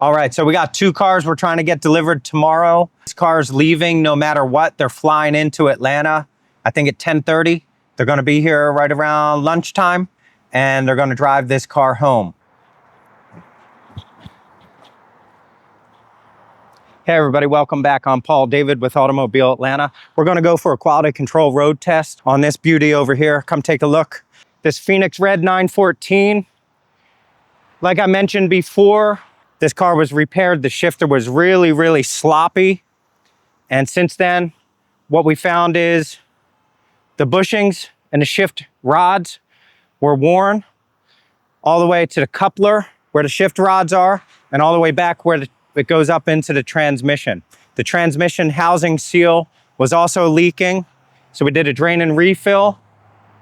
All right, so we got 2 cars we're trying to get delivered tomorrow. This car's leaving no matter what. They're flying into Atlanta, I think at 10:30. They're gonna be here right around lunchtime, and they're gonna drive this car home. Hey everybody, welcome back. I'm Paul David with Automobile Atlanta. We're gonna go for a quality control road test on this beauty over here. Come take a look. This Phoenix Red 914. Like I mentioned before, this car was repaired. The shifter was really sloppy. And since then, what we found is the bushings and the shift rods were worn all the way to the coupler where the shift rods are, and all the way back where it goes up into the transmission. The transmission housing seal was also leaking. So we did a drain and refill,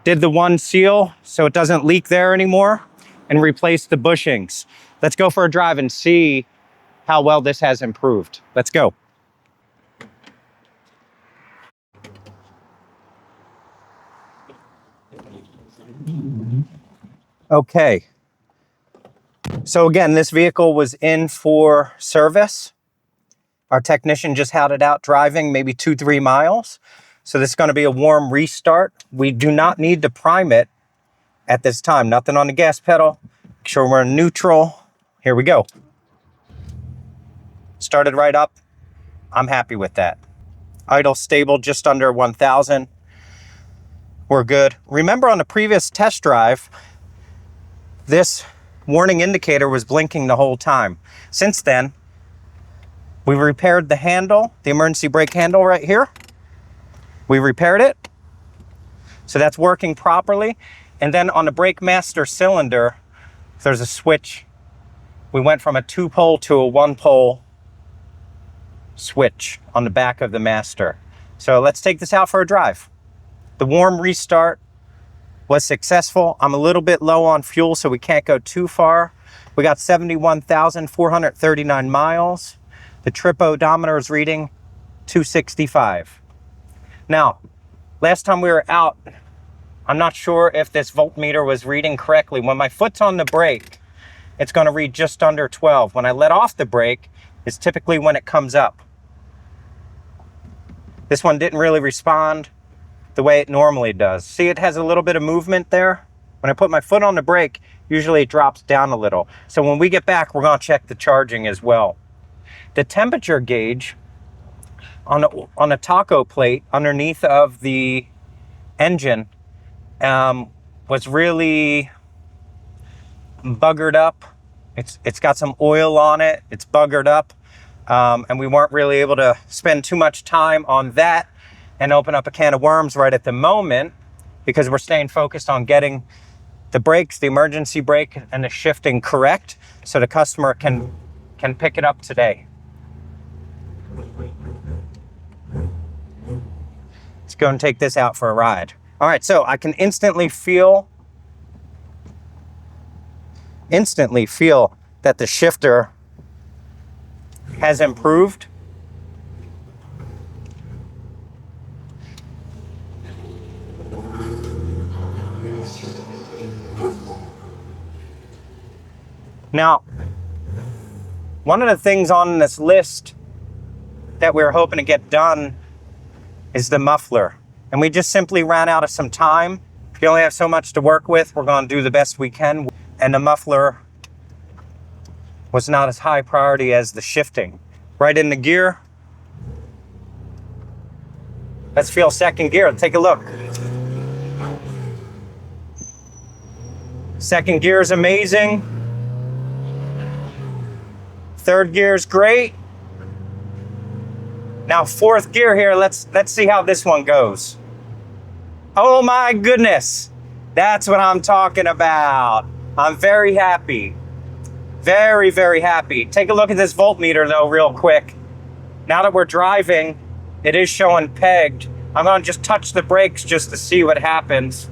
did the one seal so it doesn't leak there anymore, and replaced the bushings. Let's go for a drive and see how well this has improved. Let's go. Okay. So again, this vehicle was in for service. Our technician just had it out driving maybe 2-3 miles. So this is going to be a warm restart. We do not need to prime it at this time. Nothing on the gas pedal. Make sure we're in neutral. Here we go. Started right up. I'm happy with that. Idle stable just under 1,000. We're good. Remember on the previous test drive, this warning indicator was blinking the whole time. Since then, we repaired the handle, the emergency brake handle right here. We repaired it. So that's working properly. And then on the brake master cylinder, there's a switch. We went from a 2-pole to a 1-pole switch on the back of the master. So let's take this out for a drive. The warm restart was successful. I'm a little bit low on fuel, so we can't go too far. We got 71,439 miles. The trip odometer is reading 265. Now, last time we were out, I'm not sure if this voltmeter was reading correctly. When my foot's on the brake, it's going to read just under 12. When I let off the brake, it's typically when it comes up. This one didn't really respond the way it normally does. See, it has a little bit of movement there. When I put my foot on the brake, usually it drops down a little. So when we get back, we're going to check the charging as well. The temperature gauge on a taco plate underneath of the engine was really buggered up. It's got some oil on it. It's buggered up. And we weren't really able to spend too much time on that and open up a can of worms right at the moment, because we're staying focused on getting the brakes, the emergency brake and the shifting correct, so the customer can pick it up today. Let's go and take this out for a ride. All right, so I can instantly feel that the shifter has improved. Now, one of the things on this list that we were hoping to get done is the muffler. And we just simply ran out of some time. If you only have so much to work with, we're going to do the best we can. And the muffler was not as high priority as the shifting. Right in the gear. Let's feel second gear. Take a look. Second gear is amazing. Third gear is great. Now fourth gear here, let's see how this one goes. Oh my goodness. That's what I'm talking about. I'm very happy. Very, very happy. Take a look at this voltmeter though real quick. Now that we're driving, it is showing pegged. I'm gonna just touch the brakes just to see what happens.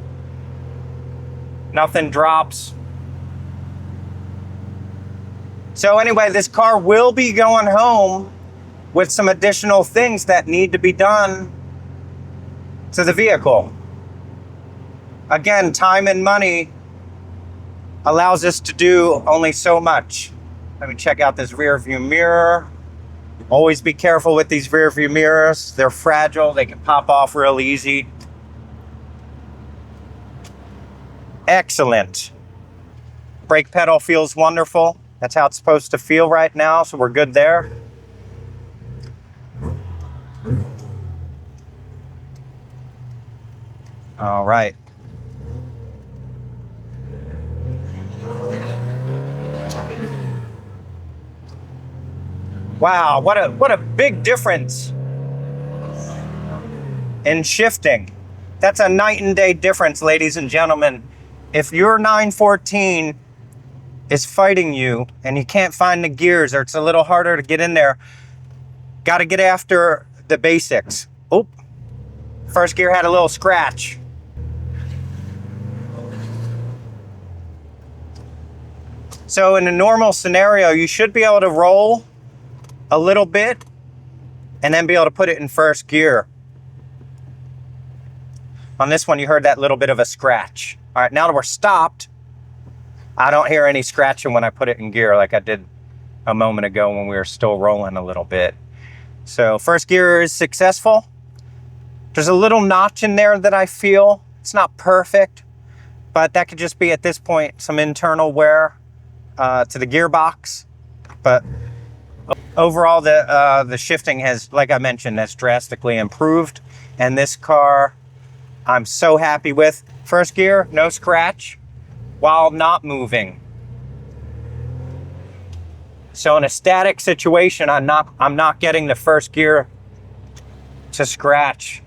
Nothing drops. So anyway, this car will be going home with some additional things that need to be done to the vehicle. Again, time and money allows us to do only so much. Let me check out this rear view mirror. Always be careful with these rear view mirrors. They're fragile. They can pop off real easy. Excellent. Brake pedal feels wonderful. That's how it's supposed to feel right now, so we're good there. All right. Wow, what a big difference in shifting. That's a night and day difference, ladies and gentlemen. If your 914 is fighting you and you can't find the gears, or it's a little harder to get in there, got to get after the basics. Oh, first gear had a little scratch. So in a normal scenario, you should be able to roll a little bit and then be able to put it in first gear. On this one, you heard that little bit of a scratch. All right, now that we're stopped, I don't hear any scratching when I put it in gear like I did a moment ago when we were still rolling a little bit. So first gear is successful. There's a little notch in there that I feel. It's not perfect, but that could just be at this point some internal wear to the gearbox. But overall, the shifting has, like I mentioned, has drastically improved. And this car, I'm so happy with. First gear, no scratch while not moving. So in a static situation, I'm not getting the first gear to scratch.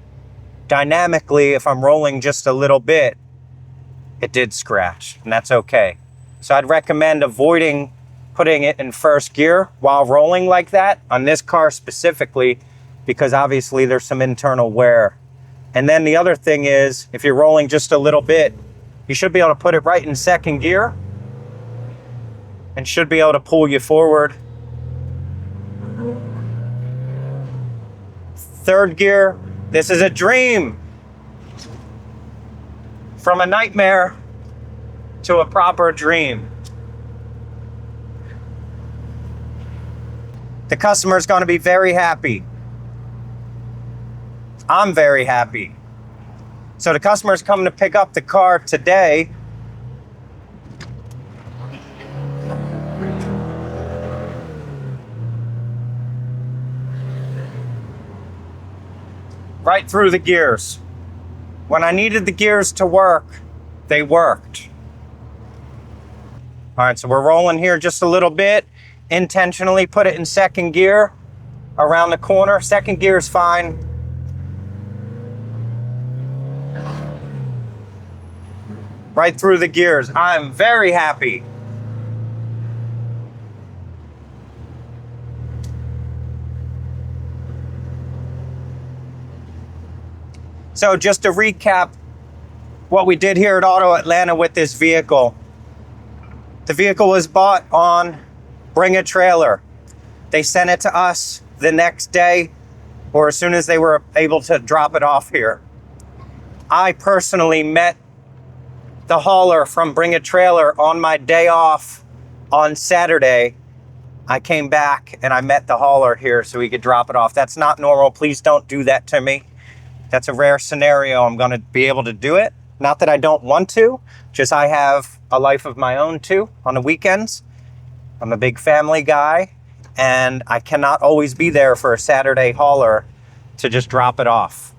Dynamically, if I'm rolling just a little bit, it did scratch, and that's okay. So I'd recommend avoiding putting it in first gear while rolling like that on this car specifically, because obviously there's some internal wear. And then the other thing is, if you're rolling just a little bit, you should be able to put it right in second gear and should be able to pull you forward. Third gear, this is a dream. From a nightmare to a proper dream. The customer's going to be very happy. I'm very happy. So the customer's coming to pick up the car today. Right through the gears. When I needed the gears to work, they worked. All right, so we're rolling here just a little bit. Intentionally put it in second gear around the corner. Second gear is fine. Right through the gears. I'm very happy. So just to recap what we did here at Auto Atlanta with this vehicle. The vehicle was bought on Bring a Trailer. They sent it to us the next day, or as soon as they were able to drop it off here. I personally met the hauler from Bring a Trailer on my day off on Saturday. I came back and I met the hauler here so he could drop it off. That's not normal. Please don't do that to me. That's a rare scenario. I'm going to be able to do it. Not that I don't want to, just I have a life of my own too on the weekends. I'm a big family guy, and I cannot always be there for a Saturday hauler to just drop it off.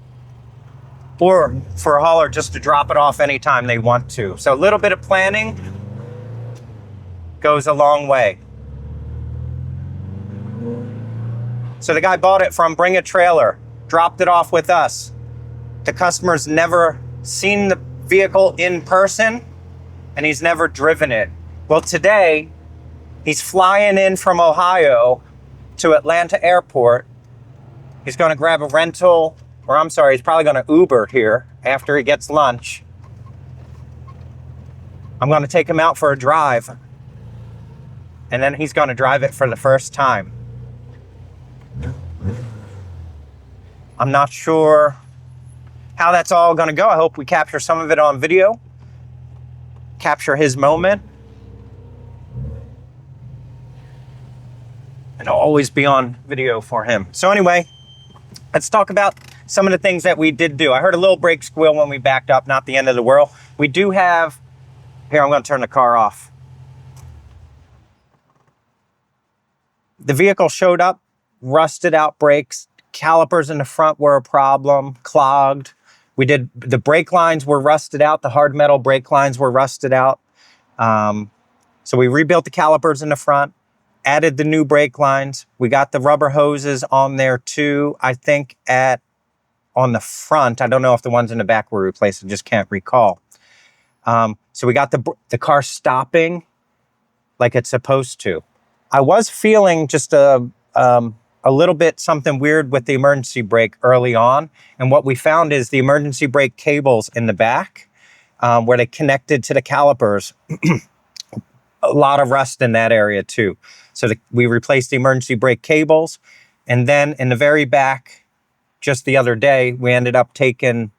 Or for a hauler just to drop it off anytime they want to. So a little bit of planning goes a long way. So the guy bought it from Bring a Trailer, dropped it off with us. The customer's never seen the vehicle in person, and he's never driven it. Well, today, he's flying in from Ohio to Atlanta Airport. He's going to grab a rental, or I'm sorry, he's probably going to Uber here after he gets lunch. I'm going to take him out for a drive, and then he's going to drive it for the first time. I'm not sure how that's all going to go. I hope we capture some of it on video, capture his moment. and I'll always be on video for him. So anyway, let's talk about some of the things that we did do. I heard a little brake squeal when we backed up, not the end of the world. We do have, here, I'm gonna turn the car off. The vehicle showed up, rusted out brakes, calipers in the front were a problem, clogged. The brake lines were rusted out, the hard metal brake lines were rusted out. So we rebuilt the calipers in the front, added the new brake lines. We got the rubber hoses on there too, I think on the front. I don't know if the ones in the back were replaced, I just can't recall. So we got the car stopping like it's supposed to. I was feeling just a little bit something weird with the emergency brake early on. And what we found is the emergency brake cables in the back, where they connected to the calipers, a lot of rust in that area too. So we replaced the emergency brake cables. And then in the very back, just the other day, we ended up taking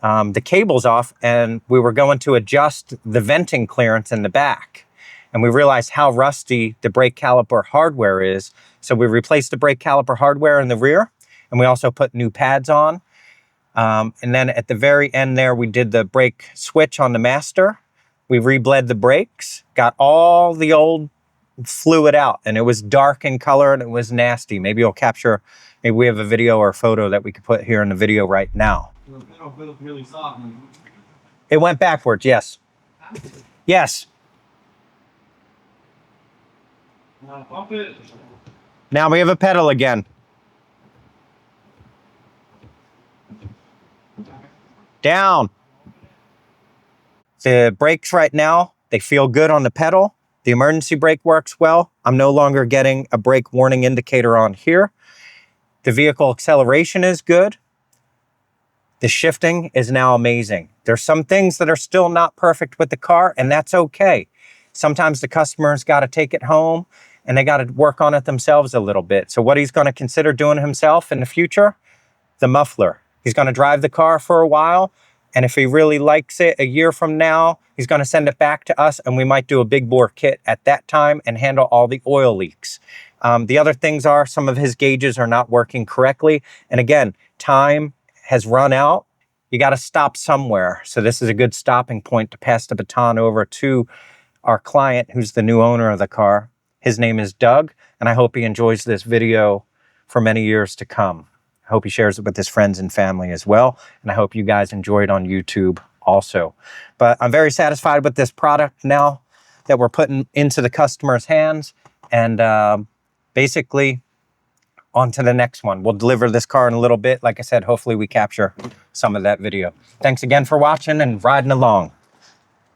the cables off, and we were going to adjust the venting clearance in the back. And we realized how rusty the brake caliper hardware is. So we replaced the brake caliper hardware in the rear, and we also put new pads on. And then at the very end there, we did the brake switch on the master. We rebled the brakes, got all the old fluid out, and it was dark in color and it was nasty. Maybe we have a video or a photo that we could put here in the video right now. It went backwards, yes. Yes. Now we have a pedal again. Down. The brakes right now, they feel good on the pedal. The emergency brake works well. I'm no longer getting a brake warning indicator on here. The vehicle acceleration is good. The shifting is now amazing. There's some things that are still not perfect with the car, and that's okay. Sometimes the customer's got to take it home and they got to work on it themselves a little bit. So what he's going to consider doing himself in the future, the muffler. He's going to drive the car for a while, and if he really likes it a year from now, he's going to send it back to us, and we might do a big bore kit at that time and handle all the oil leaks. The other things are some of his gauges are not working correctly. And again, time has run out. You got to stop somewhere. So this is a good stopping point to pass the baton over to our client, who's the new owner of the car. His name is Doug, and I hope he enjoys this video for many years to come. I hope he shares it with his friends and family as well, and I hope you guys enjoy it on YouTube also. But I'm very satisfied with this product now that we're putting into the customer's hands, and basically on to the next one. We'll deliver this car in a little bit. Like I said, hopefully we capture some of that video. Thanks again for watching and riding along.